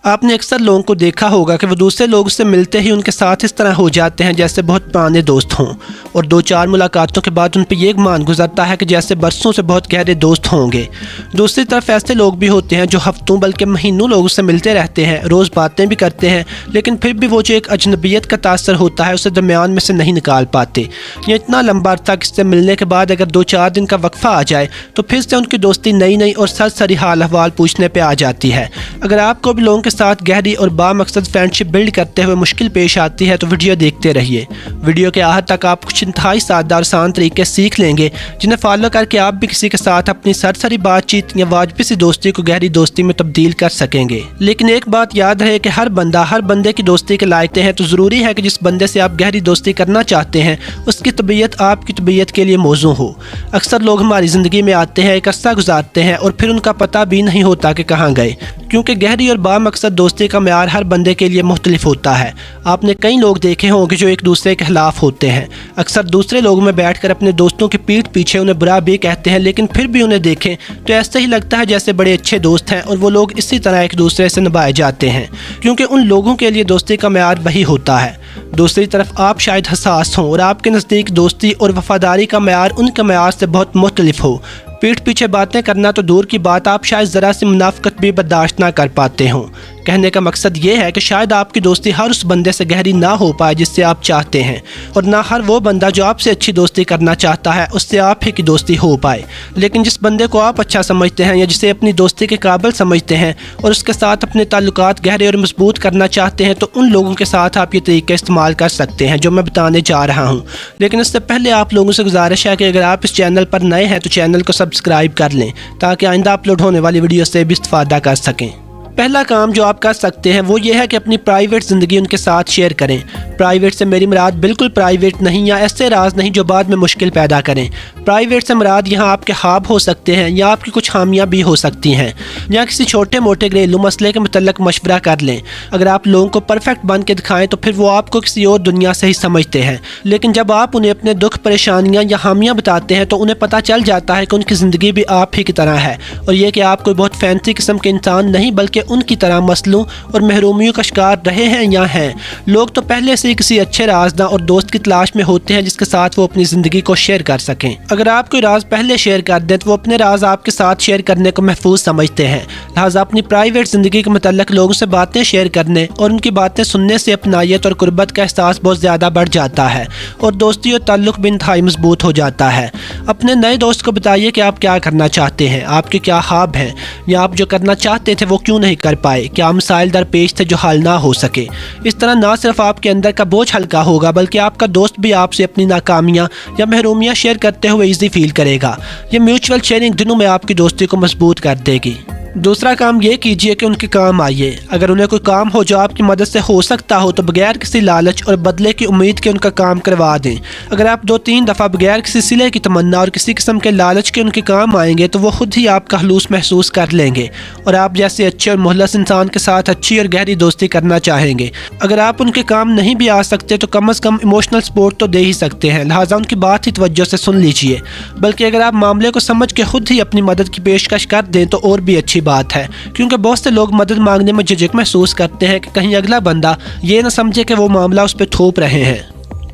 आपने अक्सर लोगों को देखा होगा कि वो दूसरे लोगों से मिलते ही उनके साथ इस तरह हो जाते हैं जैसे बहुत पुराने दोस्त हों, और 2-4 मुलाकातों के बाद उन पर यह गुमान गुजरता है कि जैसे बरसों से बहुत गहरे दोस्त होंगे। दूसरी तरफ ऐसे लोग भी होते हैं जो हफ्तों बल्कि महीनों लोगों से मिलते रहते हैं, रोज़ बातें भी करते हैं, लेकिन फिर भी वो जो एक अजनबियत का तासर होता है उसे दरमियान में से नहीं निकाल पाते। ये इतना लंबा अरसा किससे मिलने के बाद अगर 2-4 दिन का वक्फा आ जाए तो फिर से उनकी दोस्ती नई नई और सरसरी हाल अहवाल पूछने पर आ जाती है। अगर आपको भी लोगों के साथ गहरी और बामकसद फ्रेंडशिप बिल्ड करते हुए मुश्किल पेश आती है तो वीडियो देखते रहिए। वीडियो के आखिर तक आप कुछ इंतहाई सादा और आसान तरीके सीख लेंगे जिन्हें फॉलो करके आप भी किसी के साथ अपनी सरसरी बातचीत या वाजिबी सी दोस्ती को गहरी दोस्ती में तब्दील कर सकेंगे। लेकिन एक बात याद रहे कि हर बंदा हर बंदे की दोस्ती के लायक है, तो ज़रूरी है कि जिस बंदे से आप गहरी दोस्ती करना चाहते हैं उसकी तबीयत आपकी तबीयत के लिए मौजू हो। अक्सर लोग हमारी ज़िंदगी में आते हैं, एक अरसा गुजारते हैं और फिर उनका पता भी नहीं होता कि कहाँ गए, क्योंकि गहरी और बामकसद दोस्ती का मेयार हर बंदे के लिए मुख्तलिफ होता है। आपने कई लोग देखे होंगे जो एक दूसरे के खिलाफ होते हैं, अक्सर दूसरे लोगों में बैठकर अपने दोस्तों की पीठ पीछे उन्हें बुरा भी कहते हैं, लेकिन फिर भी उन्हें देखें तो ऐसे ही लगता है जैसे बड़े अच्छे दोस्त हैं, और वो लोग इसी तरह एक दूसरे से निभाए जाते हैं क्योंकि उन लोगों के लिए दोस्ती का मेयार वही होता है। दूसरी तरफ आप शायद हसास हों और आपके नज़दीक दोस्ती और वफादारी का मेयार उनके मेयार से बहुत मुख्तलिफ हो। पीठ पीछे बातें करना तो दूर की बात, आप शायद ज़रा सी मुनाफिकत भी बर्दाश्त ना कर पाते हों। कहने का मकसद ये है कि शायद आपकी दोस्ती हर उस बंदे से गहरी ना हो पाए जिससे आप चाहते हैं, और ना हर वो बंदा जो आपसे अच्छी दोस्ती करना चाहता है उससे आप ही की दोस्ती हो पाए। लेकिन जिस बंदे को आप अच्छा समझते हैं या जिसे अपनी दोस्ती के काबिल समझते हैं और उसके साथ अपने ताल्लुकात गहरे और मजबूत करना चाहते हैं, तो उन लोगों के साथ आप ये तरीके इस्तेमाल कर सकते हैं जो मैं बताने जा रहा हूँ। लेकिन इससे पहले आप लोगों से गुजारिश है कि अगर आप इस चैनल पर नए हैं तो चैनल को सब्सक्राइब कर लें ताकि आइंदा अपलोड होने वाली वीडियो से भी इस्तेफादा कर सकें। पहला काम जो आप कर सकते हैं वो ये है कि अपनी प्राइवेट ज़िंदगी उनके साथ शेयर करें। प्राइवेट से मेरी मुराद बिल्कुल प्राइवेट नहीं या ऐसे राज नहीं जो बाद में मुश्किल पैदा करें। प्राइवेट से मुराद यहाँ आपके ख्वाब हो सकते हैं या आपकी कुछ खामियां भी हो सकती हैं, या किसी छोटे मोटे घरेलू मसले के मुतल्लिक मशवरा कर लें। अगर आप लोगों को परफेक्ट बन के दिखाएं तो फिर वो आपको किसी और दुनिया से ही समझते हैं, लेकिन जब आप उन्हें अपने दुख परेशानियाँ या खामियाँ बताते हैं तो उन्हें पता चल जाता है कि उनकी ज़िंदगी भी आप ही की तरह है, और ये कि आप कोई बहुत फैंसी किस्म के इंसान नहीं बल्कि उनकी तरह मसलों और महरूमियों का शिकार रहे हैं या हैं। लोग तो पहले से ही किसी अच्छे राजदां और दोस्त की तलाश में होते हैं जिसके साथ वो अपनी ज़िंदगी को शेयर कर सकें। अगर आप कोई राज पहले शेयर कर दें तो वो अपने राज आपके साथ शेयर करने को महफूज समझते हैं, लिहाजा अपनी प्राइवेट ज़िंदगी के मुतल्लिक लोगों से बातें शेयर करने और उनकी बातें सुनने से अपनायत और कुर्बत का एहसास बहुत ज़्यादा बढ़ जाता है और दोस्ती और ताल्लुक़ भी इंतहाई मजबूत हो जाता है। अपने नए दोस्त को बताइए कि आप क्या करना चाहते हैं, आपके क्या ख्वाब हैं, या आप जो करना चाहते थे वो क्यों नहीं कर पाए, क्या मसाइल दरपेश थे जो हल ना हो सके। इस तरह ना सिर्फ आपके अंदर का बोझ हल्का होगा बल्कि आपका दोस्त भी आपसे अपनी नाकामियां या महरूमियां शेयर करते हुए इजी फील करेगा। ये म्यूचुअल शेयरिंग दिनों में आपकी दोस्ती को मजबूत कर देगी। दूसरा काम ये कीजिए कि उनके काम आइए। अगर उन्हें कोई काम हो जो आपकी मदद से हो सकता हो तो बगैर किसी लालच और बदले की उम्मीद के उनका काम करवा दें। अगर आप 2-3 दफ़ा बगैर किसी सिले की तमन्ना और किसी किस्म के लालच के उनके काम आएंगे तो वो खुद ही आपका खलूस महसूस कर लेंगे और आप जैसे अच्छे और मुखलिस इंसान के साथ अच्छी और गहरी दोस्ती करना चाहेंगे। अगर आप उनके काम नहीं भी आ सकते तो कम अज़ कम इमोशनल सपोर्ट तो दे ही सकते हैं, लिहाजा उनकी बात ही तवज्जो से सुन लीजिए। बल्कि अगर आप मामले को समझ के खुद ही अपनी मदद की पेशकश कर दें तो और भी अच्छी बात है, क्योंकि बहुत से लोग मदद मांगने में झिझक महसूस करते हैं कि कहीं अगला बंदा ये न समझे कि वो मामला उस पर थोप रहे हैं।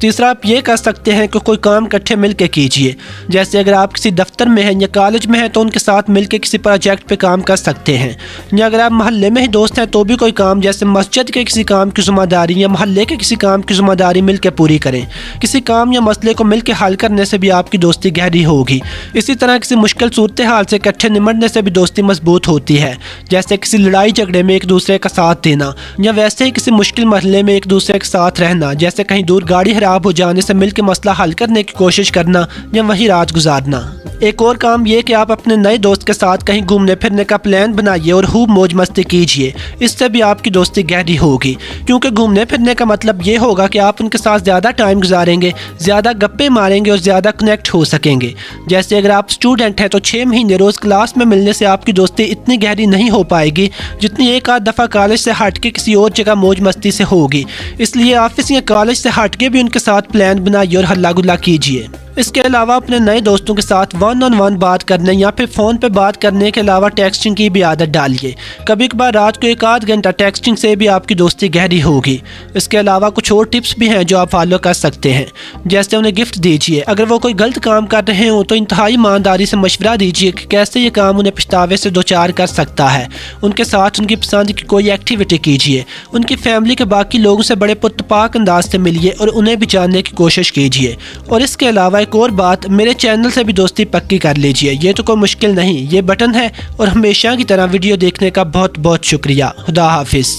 तीसरा आप ये कर सकते हैं कि कोई काम इकट्ठे मिल के कीजिए। जैसे अगर आप किसी दफ्तर में हैं या कॉलेज में हैं तो उनके साथ मिल के किसी प्रोजेक्ट पे काम कर सकते हैं, या अगर आप मोहल्ले में ही दोस्त हैं तो भी कोई काम जैसे मस्जिद के किसी काम की ज़िम्मेदारी या मोहल्ले के किसी काम की ज़िम्मेदारी मिल के पूरी करें। किसी काम या मसले को मिल के हल करने से भी आपकी दोस्ती गहरी होगी। इसी तरह किसी मुश्किल सूरत हाल से इकट्ठे निमटने से भी दोस्ती मजबूत होती है, जैसे किसी लड़ाई झगड़े में एक दूसरे का साथ देना, या वैसे ही किसी मुश्किल मसले में एक दूसरे के साथ रहना, जैसे कहीं दूर गाड़ी हो जाने से मिलकर मसला हल करने की कोशिश करना या वहीं रात गुजारना। एक और काम ये कि आप अपने नए दोस्त के साथ कहीं घूमने फिरने का प्लान बनाइए और खूब मौज मस्ती कीजिए। इससे भी आपकी दोस्ती गहरी होगी, क्योंकि घूमने फिरने का मतलब ये होगा कि आप उनके साथ ज़्यादा टाइम गुजारेंगे, ज़्यादा गप्पे मारेंगे और ज़्यादा कनेक्ट हो सकेंगे। जैसे अगर आप स्टूडेंट हैं तो 6 महीने रोज़ क्लास में मिलने से आपकी दोस्ती इतनी गहरी नहीं हो पाएगी जितनी एक आध दफ़ा कॉलेज से हट के किसी और जगह मौज मस्ती से होगी। इसलिए ऑफिस या कॉलेज से हट के भी उनके साथ प्लान बनाइए और हल्ला गुल्ला कीजिए। اس کے علاوہ اپنے نئے دوستوں کے ساتھ 1-on-1 بات کرنے یا پھر فون پہ بات کرنے کے علاوہ ٹیکسٹنگ کی بھی عادت ڈالیے. کبھی کبھار رات کو 1-8 گھنٹہ ٹیکسٹنگ سے بھی آپ کی دوستی گہری ہوگی. اس کے علاوہ کچھ اور ٹپس بھی ہیں جو آپ فالو کر سکتے ہیں، جیسے انہیں گفٹ دیجیے. اگر وہ کوئی غلط کام کر رہے ہوں تو انتہائی ایمانداری سے مشورہ دیجیے کہ کیسے یہ کام انہیں پچھتاوے سے دوچار کر سکتا ہے. ان کے ساتھ ان کی پسند کی کوئی ایکٹیویٹی کیجیے. ان کی فیملی کے باقی لوگوں سے بڑے پرتپاک انداز سے ملیے اور انہیں بھی جاننے کی کوشش کیجیے. اور اس کے علاوہ ایک اور بات، میرے چینل سے بھی دوستی پکی کر لیجیے. یہ تو کوئی مشکل نہیں، یہ بٹن ہے. اور ہمیشہ کی طرح ویڈیو دیکھنے کا بہت بہت شکریہ. خدا حافظ.